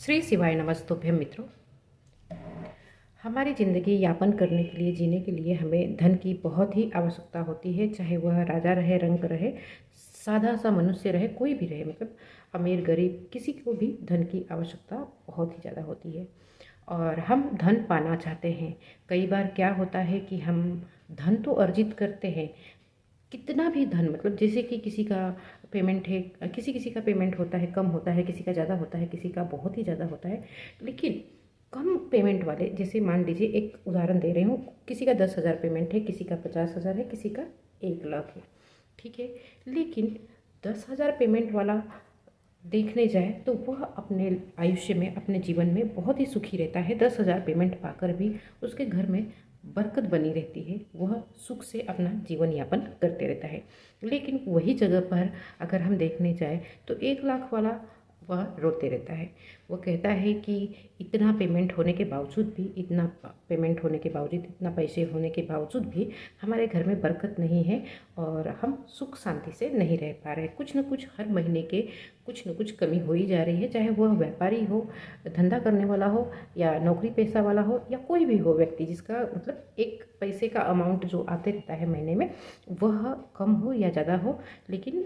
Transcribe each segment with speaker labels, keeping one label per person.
Speaker 1: श्री शिवाय नमस्तुभ्यं मित्रों। हमारी ज़िंदगी यापन करने के लिए, जीने के लिए हमें धन की बहुत ही आवश्यकता होती है। चाहे वह राजा रहे, रंक रहे, सादा सा मनुष्य रहे, कोई भी रहे, मतलब अमीर गरीब, किसी को भी धन की आवश्यकता बहुत ही ज़्यादा होती है और हम धन पाना चाहते हैं। कई बार क्या होता है कि हम धन तो अर्जित करते हैं, कितना भी धन, मतलब जैसे कि किसी का पेमेंट है, किसी किसी का पेमेंट होता है, कम होता है, किसी का ज़्यादा होता है, किसी का बहुत ही ज़्यादा होता है। लेकिन कम पेमेंट वाले, जैसे मान लीजिए एक उदाहरण दे रही हूँ, किसी का 10,000 पेमेंट है, किसी का 50,000 है, किसी का 1 लाख है, ठीक है। लेकिन 10,000 पेमेंट वाला देखने जाए तो वह अपने आयुष्य में, अपने जीवन में बहुत ही सुखी रहता है। 10,000 पेमेंट पाकर भी उसके घर में बरकत बनी रहती है, वह सुख से अपना जीवन यापन करते रहता है। लेकिन वही जगह पर अगर हम देखने जाए तो 1 लाख वाला वह रोते रहता है। वो कहता है कि इतना पेमेंट होने के बावजूद भी, इतना पेमेंट होने के बावजूद, इतना पैसे होने के बावजूद भी हमारे घर में बरकत नहीं है और हम सुख शांति से नहीं रह पा रहे। कुछ न कुछ हर महीने के कुछ न कुछ कमी हो ही जा रही है, चाहे वह व्यापारी हो, धंधा करने वाला हो, या नौकरी पेशा वाला हो, या कोई भी हो व्यक्ति जिसका मतलब एक पैसे का अमाउंट जो आते रहता है महीने में, वह कम हो या ज़्यादा हो। लेकिन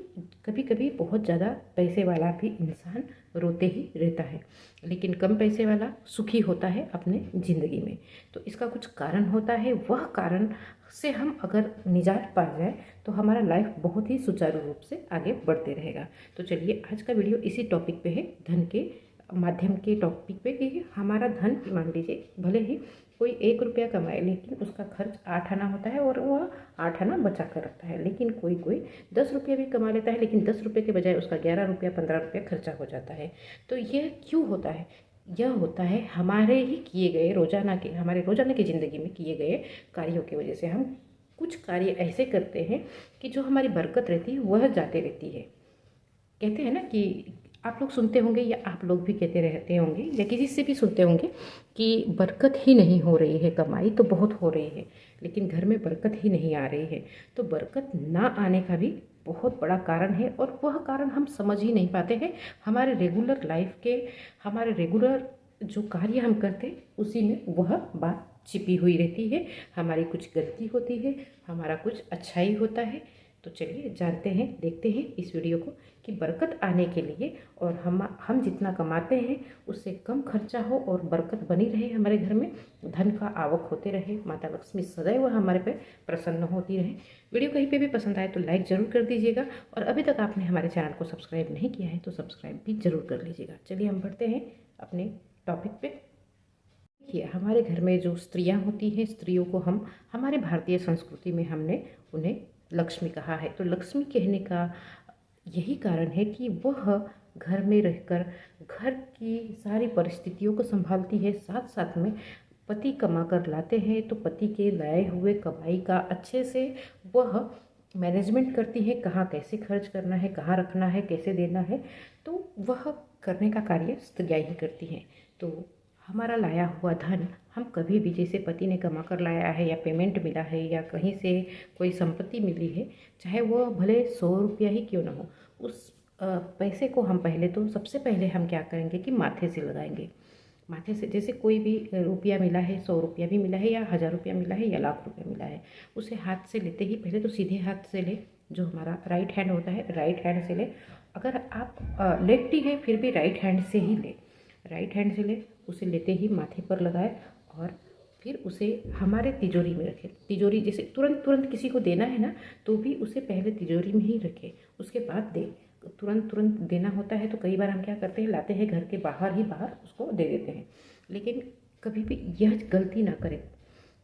Speaker 1: कभी कभी बहुत ज़्यादा पैसे वाला भी इंसान रोते ही रहता है, लेकिन कम पैसे वाला सुखी होता है अपने ज़िंदगी में। तो इसका कुछ कारण होता है, वह कारण से हम अगर निजात पा जाए तो हमारा लाइफ बहुत ही सुचारू रूप से आगे बढ़ते रहेगा। तो चलिए आज का वीडियो इसी टॉपिक पे है, धन के माध्यम के टॉपिक पे, कि हमारा धन, मान लीजिए भले ही कोई 1 रुपया कमाए लेकिन उसका खर्च 8 आना होता है और वह 8 आना बचा कर रखता है। लेकिन कोई कोई 10 रुपये भी कमा लेता है, लेकिन 10 रुपये के बजाय उसका 11 रुपया, 15 रुपया खर्चा हो जाता है। तो यह क्यों होता है? यह होता है हमारे ही किए गए हमारे रोजाना की ज़िंदगी में किए गए कार्यों की वजह से। हम कुछ कार्य ऐसे करते हैं कि जो हमारी बरकत रहती है वह जाते रहती है। कहते हैं ना कि आप लोग सुनते होंगे, या आप लोग भी कहते रहते होंगे, या किसी से भी सुनते होंगे कि बरकत ही नहीं हो रही है, कमाई तो बहुत हो रही है लेकिन घर में बरकत ही नहीं आ रही है। तो बरकत ना आने का भी बहुत बड़ा कारण है और वह कारण हम समझ ही नहीं पाते हैं। हमारे रेगुलर लाइफ के, हमारे रेगुलर जो कार्य हम करते हैं उसी में वह बात छिपी हुई रहती है। हमारी कुछ गलती होती है, हमारा कुछ अच्छाई होता है। तो चलिए जानते हैं, देखते हैं इस वीडियो को, कि बरकत आने के लिए और हम जितना कमाते हैं उससे कम खर्चा हो और बरकत बनी रहे हमारे घर में, धन का आवक होते रहे, माता लक्ष्मी सदैव हमारे पे प्रसन्न होती रहे। वीडियो कहीं पे भी पसंद आए तो लाइक ज़रूर कर दीजिएगा और अभी तक आपने हमारे चैनल को सब्सक्राइब नहीं किया है तो सब्सक्राइब भी ज़रूर कर लीजिएगा। चलिए हम बढ़ते हैं अपने टॉपिक पे। देखिए, हमारे घर में जो स्त्रियां होती हैं, स्त्रियों को हम, हमारे भारतीय संस्कृति में हमने उन्हें लक्ष्मी कहा है। तो लक्ष्मी कहने का यही कारण है कि वह घर में रहकर घर की सारी परिस्थितियों को संभालती है, साथ साथ में पति कमा कर लाते हैं तो पति के लाए हुए कमाई का अच्छे से वह मैनेजमेंट करती है, कहाँ कैसे खर्च करना है, कहाँ रखना है, कैसे देना है, तो वह करने का कार्य स्त्रियाँ ही करती हैं। तो हमारा लाया हुआ धन हम कभी भी, जैसे पति ने कमा कर लाया है या पेमेंट मिला है या कहीं से कोई संपत्ति मिली है, चाहे वो भले 100 रुपया ही क्यों ना हो, उस पैसे को हम पहले तो, सबसे पहले हम क्या करेंगे कि माथे से लगाएंगे। माथे से, जैसे कोई भी रुपया मिला है, 100 रुपया भी मिला है या 1000 रुपया मिला है या लाख रुपया मिला है, उसे हाथ से लेते ही पहले तो सीधे हाथ से ले, जो हमारा राइट हैंड होता है, राइट हैंड से ले। अगर आप लेफ्टी है फिर भी राइट हैंड से ही ले, राइट हैंड से ले, उसे लेते ही माथे पर लगाए और फिर उसे हमारे तिजोरी में रखें। तिजोरी, जैसे तुरंत तुरंत किसी को देना है ना, तो भी उसे पहले तिजोरी में ही रखें, उसके बाद दे। तुरंत तुरंत देना होता है तो कई बार हम क्या करते हैं, लाते हैं घर के बाहर ही बाहर उसको दे देते हैं। लेकिन कभी भी यह गलती ना करें।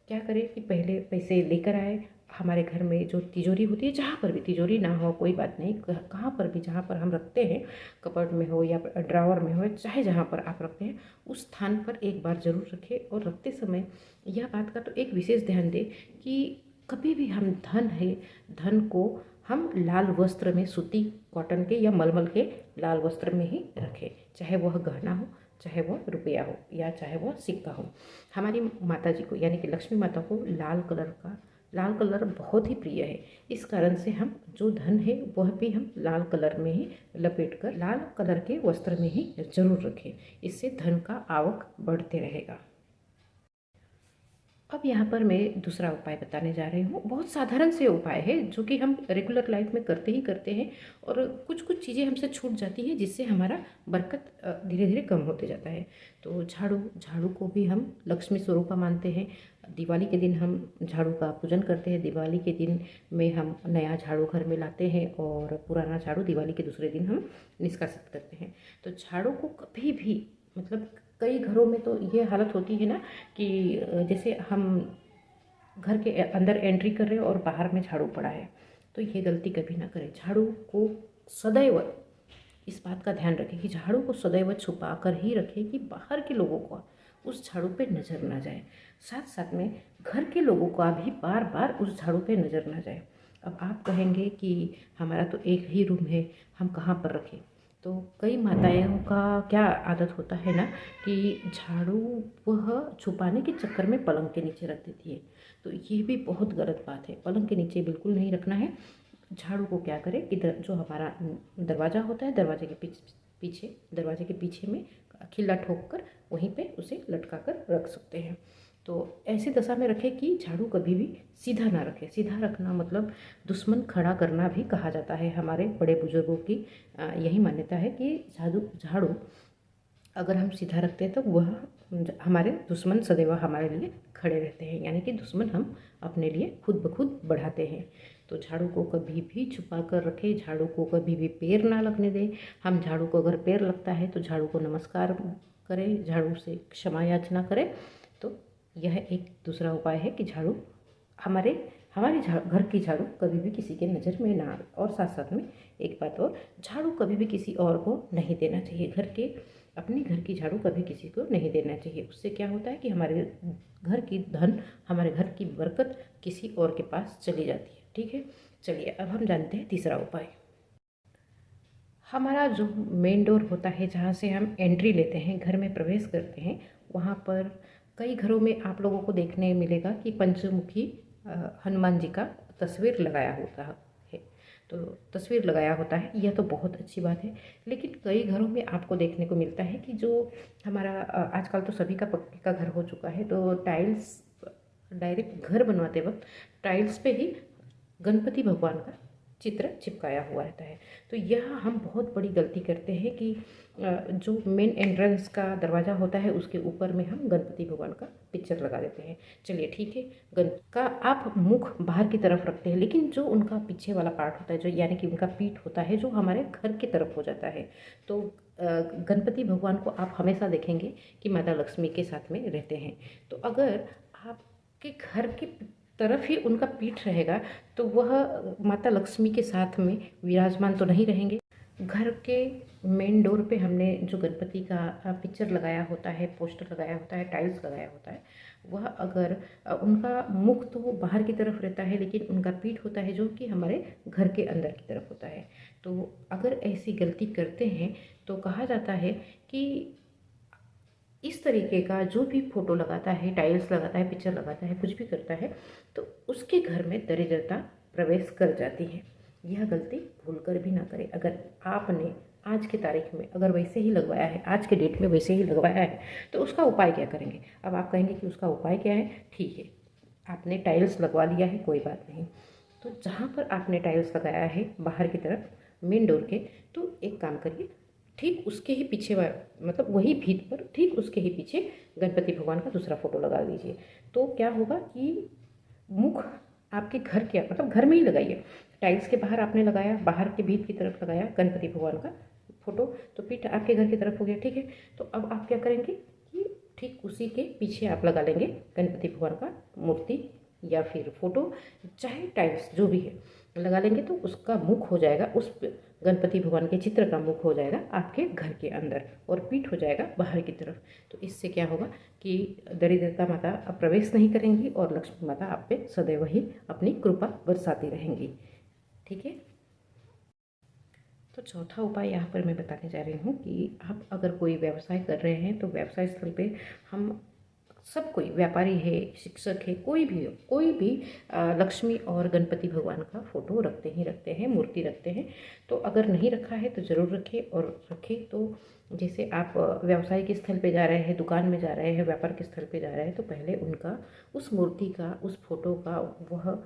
Speaker 1: क्या करें कि पहले पैसे लेकर आए, हमारे घर में जो तिजोरी होती है, जहाँ पर भी, तिजोरी ना हो कोई बात नहीं, कहाँ पर भी जहाँ पर हम रखते हैं, कपबोर्ड में हो या ड्रावर में हो, चाहे जहाँ पर आप रखते हैं उस स्थान पर एक बार ज़रूर रखें। और रखते समय यह बात का तो एक विशेष ध्यान दें कि कभी भी हम धन को हम लाल वस्त्र में, सूती कॉटन के या मलमल के लाल वस्त्र में ही रखें, चाहे वह गहना हो, चाहे वह रुपया हो या चाहे वह सिक्का हो। हमारी माता जी को, यानी कि लक्ष्मी माता को, लाल कलर का लाल कलर बहुत ही प्रिय है। इस कारण से हम जो धन है वह भी हम लाल कलर में ही लपेट कर लाल कलर के वस्त्र में ही जरूर रखें। इससे धन का आवक बढ़ते रहेगा। अब यहाँ पर मैं दूसरा उपाय बताने जा रही हूँ। बहुत साधारण से उपाय है जो कि हम रेगुलर लाइफ में करते ही करते हैं, और कुछ कुछ चीज़ें हमसे छूट जाती हैं जिससे हमारा बरकत धीरे धीरे कम होते जाता है। तो झाड़ू को भी हम लक्ष्मी स्वरूपा मानते हैं। दिवाली के दिन हम झाड़ू का पूजन करते हैं। दिवाली के दिन में हम नया झाड़ू घर में लाते हैं और पुराना झाड़ू दिवाली के दूसरे दिन हम निष्कासित करते हैं। तो झाड़ू को कभी भी, मतलब कई घरों में तो ये हालत होती है ना कि जैसे हम घर के अंदर एंट्री कर रहे हो और बाहर में झाड़ू पड़ा है, तो ये गलती कभी ना करें। झाड़ू को सदैव इस बात का ध्यान रखें कि झाड़ू को सदैव छुपा कर ही रखें कि बाहर के लोगों को उस झाड़ू पे नज़र ना जाए। साथ साथ में घर के लोगों का भी बार बार उस झाड़ू पे नज़र ना जाए। अब आप कहेंगे कि हमारा तो एक ही रूम है, हम कहाँ पर रखें। तो कई माताओं का क्या आदत होता है ना कि झाड़ू वह छुपाने के चक्कर में पलंग के नीचे रख देती है। तो ये भी बहुत गलत बात है। पलंग के नीचे बिल्कुल नहीं रखना है। झाड़ू को क्या करें, इधर जो हमारा दरवाज़ा होता है, दरवाजे के पीछे में खिल्ला ठोक कर वहीं पे उसे लटका कर रख सकते हैं। तो ऐसी दशा में रखें कि झाड़ू कभी भी सीधा ना रखें। सीधा रखना मतलब दुश्मन खड़ा करना भी कहा जाता है। हमारे बड़े बुजुर्गों की यही मान्यता है कि झाड़ू अगर हम सीधा रखते हैं तो वह हमारे दुश्मन सदैव हमारे लिए खड़े रहते हैं, यानी कि दुश्मन हम अपने लिए खुद ब खुद बढ़ाते हैं। तो झाड़ू को कभी भी छुपा कर रखें। झाड़ू को कभी भी पैर ना लगने दें। हम झाड़ू को अगर पैर लगता है तो झाड़ू को नमस्कार करें, झाड़ू से क्षमा याचना करें। तो यह एक दूसरा उपाय है कि झाड़ू हमारे घर की झाड़ू कभी भी किसी के नज़र में ना आए। और साथ साथ में एक बात और, झाड़ू कभी भी किसी और को नहीं देना चाहिए। अपने घर की झाड़ू कभी किसी को नहीं देना चाहिए। उससे क्या होता है कि हमारे घर की धन, हमारे घर की बरकत किसी और के पास चली जाती है। ठीक है, चलिए अब हम जानते हैं तीसरा उपाय। हमारा जो मेन डोर होता है, जहाँ से हम एंट्री लेते हैं, घर में प्रवेश करते हैं, वहाँ पर कई घरों में आप लोगों को देखने मिलेगा कि पंचमुखी हनुमान जी का तस्वीर लगाया होता है। तो तस्वीर लगाया होता है, यह तो बहुत अच्छी बात है। लेकिन कई घरों में आपको देखने को मिलता है कि जो हमारा आजकल तो सभी का पक्के का घर हो चुका है, तो टाइल्स डायरेक्ट घर बनवाते वक्त टाइल्स पे ही गणपति भगवान का चित्र चिपकाया हुआ रहता है। तो यह हम बहुत बड़ी गलती करते हैं कि जो मेन एंट्रेंस का दरवाज़ा होता है उसके ऊपर में हम गणपति भगवान का पिक्चर लगा देते हैं। चलिए ठीक है, का आप मुख बाहर की तरफ रखते हैं, लेकिन जो उनका पीछे वाला पार्ट होता है, जो यानी कि उनका पीठ होता है, जो हमारे घर की तरफ हो जाता है, तो गणपति भगवान को आप हमेशा देखेंगे कि माता लक्ष्मी के साथ में रहते हैं। तो अगर आपके घर की तरफ ही उनका पीठ रहेगा तो वह माता लक्ष्मी के साथ में विराजमान तो नहीं रहेंगे। घर के मेन डोर पे हमने जो गणपति का पिक्चर लगाया होता है, पोस्टर लगाया होता है, टाइल्स लगाया होता है, वह अगर उनका मुख तो बाहर की तरफ रहता है, लेकिन उनका पीठ होता है जो कि हमारे घर के अंदर की तरफ होता है। तो अगर ऐसी गलती करते हैं तो कहा जाता है कि इस तरीके का जो भी फोटो लगाता है, टाइल्स लगाता है, पिक्चर लगाता है, कुछ भी करता है, तो उसके घर में दरिद्रता प्रवेश कर जाती है। यह गलती भूलकर भी ना करें। अगर आपने आज की तारीख में अगर वैसे ही लगवाया है, आज के डेट में वैसे ही लगवाया है, तो उसका उपाय क्या करेंगे। अब आप कहेंगे कि उसका उपाय क्या है। ठीक है, आपने टाइल्स लगवा लिया है, कोई बात नहीं। तो जहाँ पर आपने टाइल्स लगाया है बाहर की तरफ मेन डोर के, तो एक काम करिए, ठीक उसके ही पीछे मतलब वही भीत पर ठीक उसके ही पीछे गणपति भगवान का दूसरा फोटो लगा दीजिए। तो क्या होगा कि मुख आपके घर के, मतलब घर में ही लगाइए। टाइल्स के बाहर आपने लगाया, बाहर के भीत की तरफ लगाया गणपति भगवान का फोटो, तो पीठ आपके घर की तरफ हो गया। ठीक है, तो अब आप क्या करेंगे कि ठीक उसी के पीछे आप लगा लेंगे गणपति भगवान का मूर्ति या फिर फोटो, चाहे टाइल्स जो भी है लगा लेंगे। तो उसका मुख हो जाएगा, उस गणपति भगवान के चित्र का मुख हो जाएगा आपके घर के अंदर और पीठ हो जाएगा बाहर की तरफ। तो इससे क्या होगा कि दरिद्रता माता अब प्रवेश नहीं करेंगी और लक्ष्मी माता आप पे सदैव ही अपनी कृपा बरसाती रहेंगी। ठीक है, तो चौथा उपाय यहाँ पर मैं बताने जा रही हूँ कि आप अगर कोई व्यवसाय कर रहे हैं तो व्यवसाय स्थल पे हम सब कोई, व्यापारी है, शिक्षक है, कोई भी हो, कोई भी लक्ष्मी और गणपति भगवान का फोटो रखते ही रखते हैं, मूर्ति रखते हैं। तो अगर नहीं रखा है तो ज़रूर रखें, और रखें तो जैसे आप व्यावसायिक स्थल पे जा रहे हैं, दुकान में जा रहे हैं, व्यापार के स्थल पे जा रहे हैं, तो पहले उनका, उस मूर्ति का, उस फोटो का, वह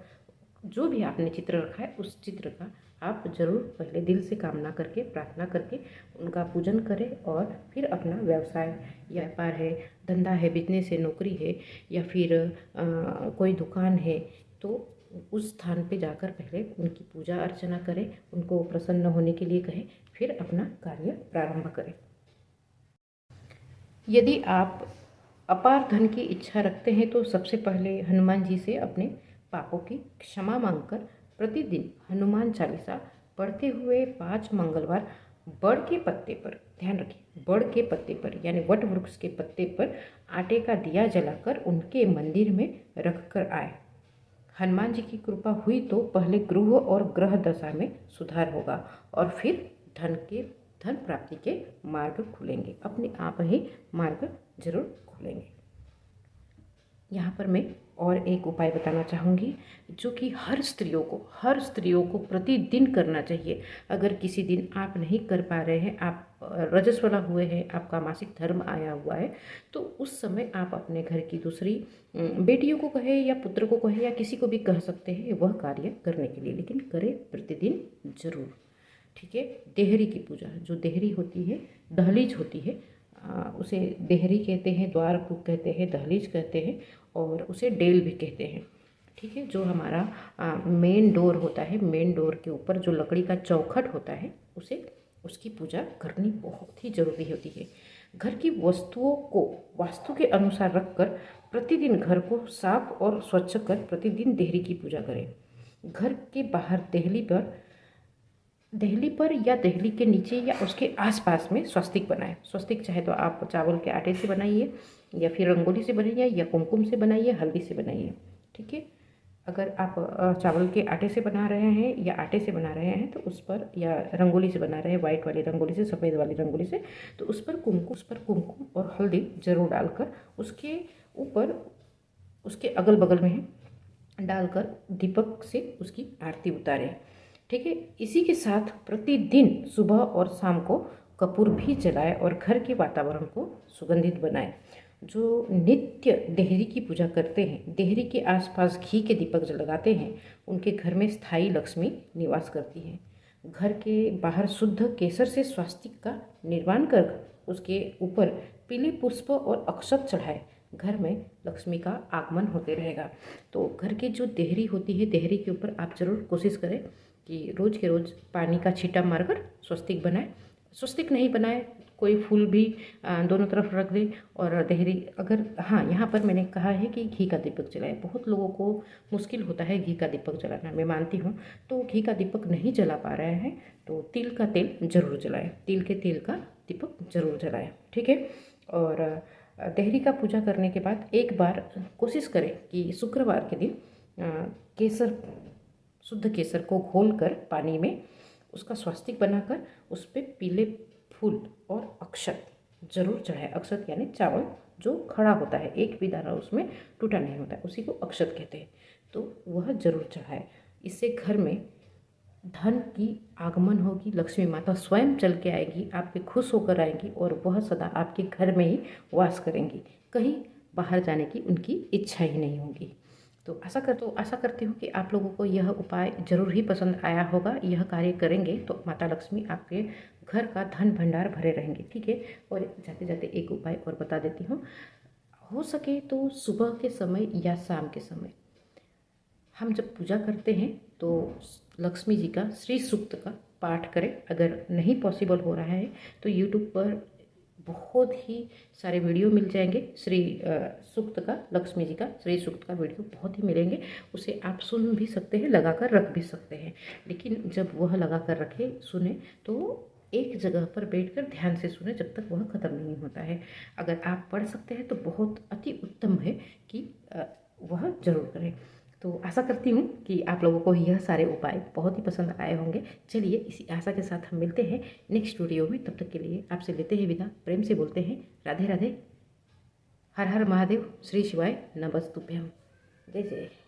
Speaker 1: जो भी आपने चित्र रखा है उस चित्र का आप ज़रूर पहले दिल से कामना करके, प्रार्थना करके उनका पूजन करें, और फिर अपना व्यवसाय या व्यापार है, धंधा है, बिजनेस है, नौकरी है, या फिर कोई दुकान है, तो उस स्थान पे जाकर पहले उनकी पूजा अर्चना करें, उनको प्रसन्न होने के लिए कहें, फिर अपना कार्य प्रारंभ करें। यदि आप अपार धन की इच्छा रखते हैं तो सबसे पहले हनुमान जी से अपने पापों की क्षमा मांगकर प्रतिदिन हनुमान चालीसा पढ़ते हुए 5 मंगलवार बड़ के पत्ते पर, ध्यान रखिए, बड़ के पत्ते पर यानी वट वृक्ष के पत्ते पर आटे का दिया जलाकर उनके मंदिर में रख कर आए। हनुमान जी की कृपा हुई तो पहले गृह और ग्रह दशा में सुधार होगा, और फिर धन प्राप्ति के मार्ग खुलेंगे, अपने आप ही मार्ग जरूर खुलेंगे। यहाँ पर मैं और एक उपाय बताना चाहूँगी, जो कि हर स्त्रियों को प्रतिदिन करना चाहिए। अगर किसी दिन आप नहीं कर पा रहे हैं, आप रजस्वला हुए हैं, आपका मासिक धर्म आया हुआ है, तो उस समय आप अपने घर की दूसरी बेटियों को कहे या पुत्र को कहे या किसी को भी कह सकते हैं वह कार्य करने के लिए, लेकिन करें प्रतिदिन जरूर। ठीक है। देहरी की पूजा, जो देहरी होती है, दहलीज होती है, उसे देहरी कहते हैं, द्वार को कहते हैं, दहलीज कहते हैं, और उसे डेल भी कहते हैं। ठीक है। जो हमारा मेन डोर होता है, मेन डोर के ऊपर जो लकड़ी का चौखट होता है, उसकी पूजा करनी बहुत ही ज़रूरी होती है। घर की वस्तुओं को वास्तु के अनुसार रखकर प्रतिदिन घर को साफ और स्वच्छ कर प्रतिदिन देहरी की पूजा करें। घर के बाहर देहली पर या देहली के नीचे या उसके आसपास में स्वस्तिक बनाएं। स्वस्तिक चाहे तो आप चावल के आटे से बनाइए, या फिर रंगोली से बनाइए, या कुमकुम से बनाइए, हल्दी से बनाइए। ठीक है। अगर आप चावल के आटे से बना रहे हैं या आटे से बना रहे हैं तो उस पर, या रंगोली से बना रहे हैं, वाइट वाली रंगोली से, सफ़ेद वाली रंगोली से, तो उस पर कुमकुम और हल्दी जरूर डालकर उसके ऊपर, उसके अगल बगल में डालकर दीपक से उसकी आरती उतारें। ठीक है। इसी के साथ प्रतिदिन सुबह और शाम को कपूर भी जलाएं और घर के वातावरण को सुगंधित बनाएं। जो नित्य देहरी की पूजा करते हैं, देहरी के आसपास घी के दीपक लगाते हैं, उनके घर में स्थायी लक्ष्मी निवास करती है। घर के बाहर शुद्ध केसर से स्वास्तिक का निर्माण कर उसके ऊपर पीले पुष्प और अक्षत चढ़ाए, घर में लक्ष्मी का आगमन होते रहेगा। तो घर की जो देहरी होती है, देहरी के ऊपर आप जरूर कोशिश करें कि रोज़ के रोज़ पानी का छींटा मारकर स्वस्तिक बनाए। स्वस्तिक नहीं बनाए, कोई फूल भी दोनों तरफ रख दें, और देहरी, अगर, हाँ, यहाँ पर मैंने कहा है कि घी का दीपक जलाए। बहुत लोगों को मुश्किल होता है घी का दीपक जलाना, मैं मानती हूँ। तो घी का दीपक नहीं जला पा रहे हैं तो तिल का तेल जरूर जलाएं, तिल के तेल का दीपक जरूर जलाएं। ठीक है। और देहरी का पूजा करने के बाद एक बार कोशिश करें कि शुक्रवार के दिन केसर, शुद्ध केसर को घोलकर पानी में उसका स्वास्तिक बनाकर उस पर पीले फूल और अक्षत जरूर चढ़ाए। अक्षत यानी चावल जो खड़ा होता है, एक भी दाना उसमें टूटा नहीं होता है, उसी को अक्षत कहते हैं, तो वह जरूर चढ़ाए। इससे घर में धन की आगमन होगी, लक्ष्मी माता स्वयं चल के आएगी, आपके खुश होकर आएंगी, और वह सदा आपके घर में ही वास करेंगी, कहीं बाहर जाने की उनकी इच्छा ही नहीं होगी। तो आशा करती हूँ कि आप लोगों को यह उपाय जरूर ही पसंद आया होगा। यह कार्य करेंगे तो माता लक्ष्मी आपके घर का धन भंडार भरे रहेंगे। ठीक है। और जाते जाते एक उपाय और बता देती हूँ, हो सके तो सुबह के समय या शाम के समय हम जब पूजा करते हैं तो लक्ष्मी जी का श्री सूक्त का पाठ करें। अगर नहीं पॉसिबल हो रहा है तो यूट्यूब पर बहुत ही सारे वीडियो मिल जाएंगे श्री सूक्त का, लक्ष्मी जी का श्री सूक्त का वीडियो बहुत ही मिलेंगे, उसे आप सुन भी सकते हैं, लगा कर रख भी सकते हैं। लेकिन जब वह लगा कर रखे, सुने, तो एक जगह पर बैठकर ध्यान से सुने जब तक वह ख़त्म नहीं होता है। अगर आप पढ़ सकते हैं तो बहुत अति उत्तम है कि वह जरूर करें। तो आशा करती हूँ कि आप लोगों को यह सारे उपाय बहुत ही पसंद आए होंगे। चलिए, इसी आशा के साथ हम मिलते हैं नेक्स्ट वीडियो में। तब तक के लिए आपसे लेते हैं विदा, प्रेम से बोलते हैं राधे राधे। हर हर महादेव, श्री शिवाय नमस्तुभ्यम। जय जय।